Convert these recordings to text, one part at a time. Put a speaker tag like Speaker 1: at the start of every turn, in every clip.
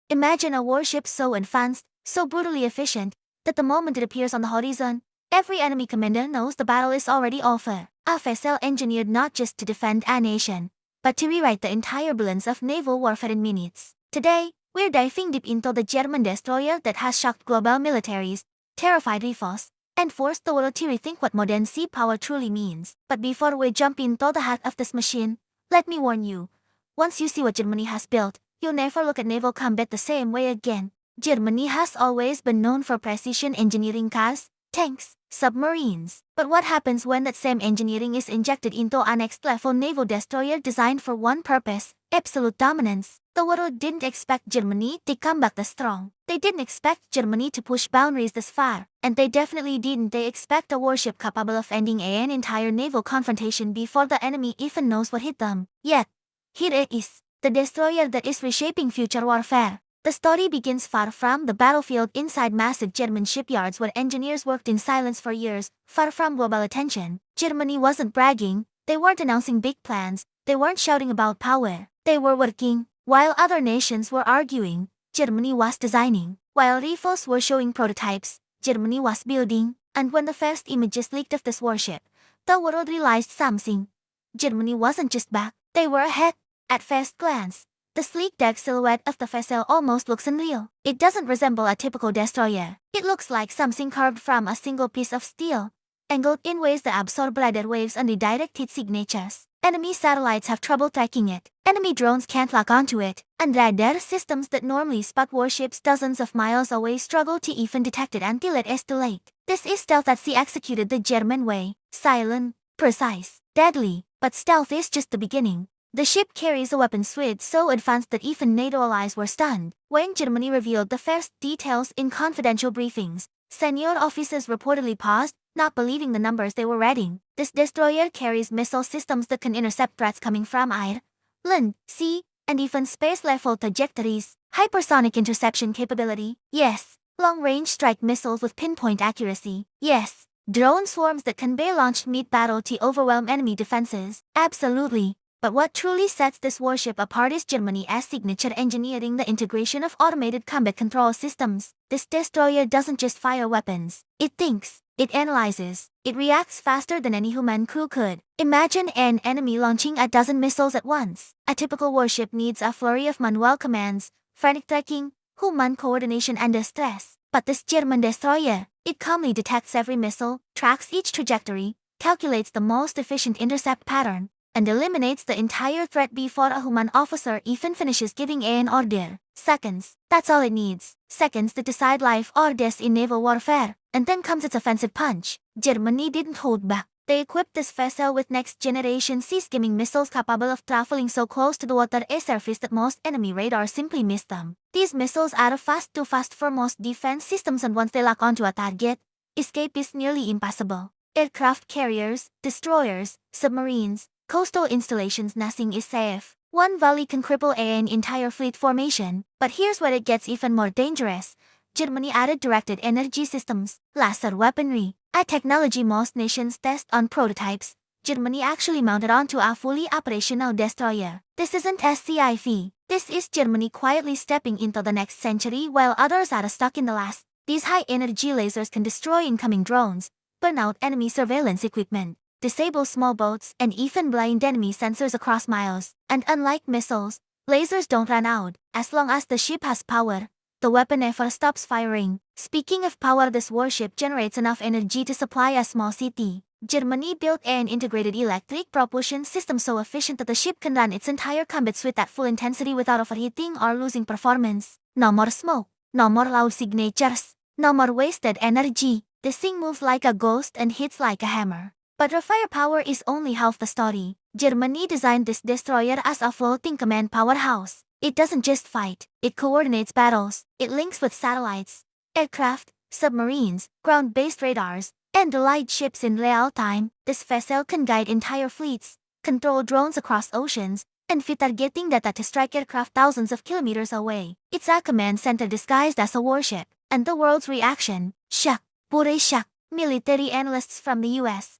Speaker 1: Imagine a warship so advanced, so brutally efficient, that the moment it appears on the horizon, every enemy commander knows the battle is already over. A vessel engineered not just to defend a nation, but to rewrite the entire balance of naval warfare in minutes. Today, we're diving deep into the German destroyer that has shocked global militaries, terrified rivals, and forced the world to rethink what modern sea power truly means. But before we jump into the heart of this machine, let me warn you. Once you see what Germany has built, you'll never look at naval combat the same way again. Germany has always been known for precision engineering cars, tanks, submarines. But what happens when that same engineering is injected into a next-level naval destroyer designed for one purpose, absolute dominance? The world didn't expect Germany to come back this strong. They didn't expect Germany to push boundaries this far, and they definitely didn't expect a warship capable of ending an entire naval confrontation before the enemy even knows what hit them. Yet, here it is, the destroyer that is reshaping future warfare. The story begins far from the battlefield inside massive German shipyards where engineers worked in silence for years, far from global attention. Germany wasn't bragging, they weren't announcing big plans, they weren't shouting about power. They were working. While other nations were arguing, Germany was designing. While rivals were showing prototypes, Germany was building. And when the first images leaked of this warship, the world realized something. Germany wasn't just back, they were ahead. At first glance, the sleek deck silhouette of the vessel almost looks unreal. It doesn't resemble a typical destroyer. It looks like something carved from a single piece of steel, angled in ways that absorb radar waves and redirect its signatures. Enemy satellites have trouble tracking it. Enemy drones can't lock onto it. And radar systems that normally spot warships dozens of miles away struggle to even detect it until it is too late. This is stealth at sea executed the German way. Silent, precise, deadly. But stealth is just the beginning. The ship carries a weapon suite so advanced that even NATO allies were stunned. When Germany revealed the first details in confidential briefings, senior officers reportedly paused, not believing the numbers they were reading. This destroyer carries missile systems that can intercept threats coming from air, land, sea, and even space-level trajectories. Hypersonic interception capability. Yes. Long-range strike missiles with pinpoint accuracy. Yes. Drone swarms that can be launched mid-battle to overwhelm enemy defenses. Absolutely. But what truly sets this warship apart is Germany's signature engineering, the integration of automated combat control systems. This destroyer doesn't just fire weapons. It thinks, it analyzes, it reacts faster than any human crew could. Imagine an enemy launching a dozen missiles at once. A typical warship needs a flurry of manual commands, frantic tracking, human coordination under stress. But this German destroyer, it calmly detects every missile, tracks each trajectory, calculates the most efficient intercept pattern, and eliminates the entire threat before a human officer even finishes giving an order. Seconds. That's all it needs. Seconds to decide life or death in naval warfare. And then comes its offensive punch. Germany didn't hold back. They equipped this vessel with next-generation sea-skimming missiles capable of traveling so close to the water surface that most enemy radars simply miss them. These missiles are too fast for most defense systems, and once they lock onto a target, escape is nearly impossible. Aircraft carriers, destroyers, submarines, coastal installations, nothing is safe. One volley can cripple an entire fleet formation. But here's where it gets even more dangerous. Germany added directed energy systems, laser weaponry, a technology most nations test on prototypes. Germany actually mounted onto a fully operational destroyer. This isn't SCIV. This is Germany quietly stepping into the next century while others are stuck in the last. These high-energy lasers can destroy incoming drones, burn out enemy surveillance equipment, disable small boats, and even blind enemy sensors across miles. And unlike missiles, lasers don't run out. As long as the ship has power, the weapon never stops firing. Speaking of power, this warship generates enough energy to supply a small city. Germany built an integrated electric propulsion system so efficient that the ship can run its entire combat suite at full intensity without overheating or losing performance. No more smoke, no more loud signatures, no more wasted energy. This thing moves like a ghost and hits like a hammer. But the firepower is only half the story. Germany designed this destroyer as a floating command powerhouse. It doesn't just fight, it coordinates battles, it links with satellites, aircraft, submarines, ground-based radars, and allied ships in real time. This vessel can guide entire fleets, control drones across oceans, and feed targeting data to strike aircraft thousands of kilometers away. It's a command center disguised as a warship. And the world's reaction? Shock. Pure shock. Military analysts from the US,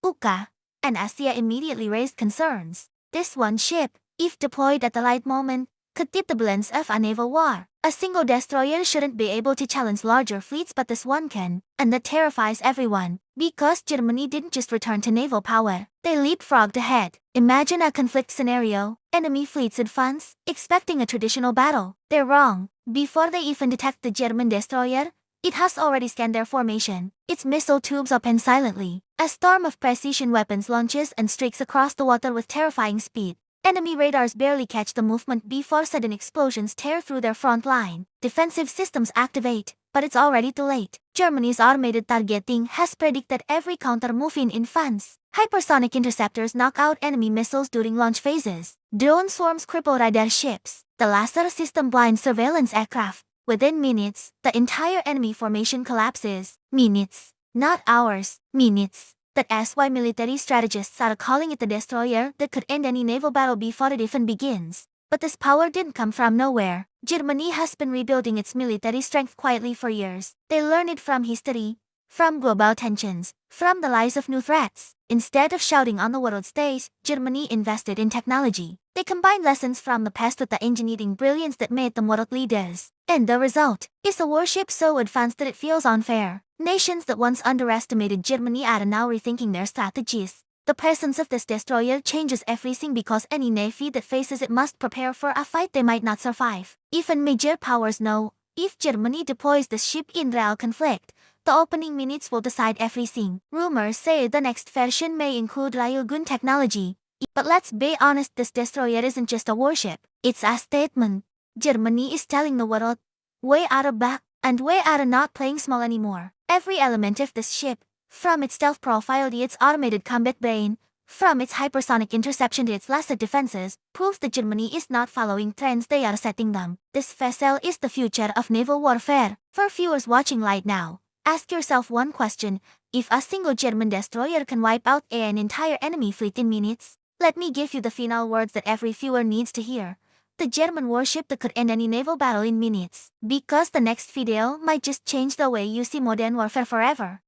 Speaker 1: UK, and Asia immediately raised concerns. This one ship, if deployed at the right moment, could tip the balance of a naval war. A single destroyer shouldn't be able to challenge larger fleets, but this one can, and that terrifies everyone. Because Germany didn't just return to naval power, they leapfrogged ahead. Imagine a conflict scenario. Enemy fleets advance, expecting a traditional battle. They're wrong. Before they even detect the German destroyer, it has already scanned their formation. Its missile tubes open silently. A storm of precision weapons launches and streaks across the water with terrifying speed. Enemy radars barely catch the movement before sudden explosions tear through their front line. Defensive systems activate, but it's already too late. Germany's automated targeting has predicted every counter-move in advance. Hypersonic interceptors knock out enemy missiles during launch phases. Drone swarms cripple radar ships. The laser system blinds surveillance aircraft. Within minutes, the entire enemy formation collapses. Minutes, not hours. Minutes. That's why military strategists are calling it the destroyer that could end any naval battle before it even begins. But this power didn't come from nowhere. Germany has been rebuilding its military strength quietly for years. They learned it from history, from global tensions, from the rise of new threats. Instead of shouting on the world stage, Germany invested in technology. They combined lessons from the past with the engineering brilliance that made them world leaders. And the result is a warship so advanced that it feels unfair. Nations that once underestimated Germany are now rethinking their strategies. The presence of this destroyer changes everything because any navy that faces it must prepare for a fight they might not survive. Even major powers know, if Germany deploys this ship in real conflict, the opening minutes will decide everything. Rumors say the next version may include Ryugun technology. But let's be honest, this destroyer isn't just a warship. It's a statement. Germany is telling the world, we are back, and we are not playing small anymore. Every element of this ship, from its stealth profile to its automated combat brain, from its hypersonic interception to its laser defenses, proves that Germany is not following trends, they are setting them. This vessel is the future of naval warfare. For viewers watching right now, ask yourself one question: if a single German destroyer can wipe out an entire enemy fleet in minutes, let me give you the final words that every viewer needs to hear. The German warship that could end any naval battle in minutes. Because the next video might just change the way you see modern warfare forever.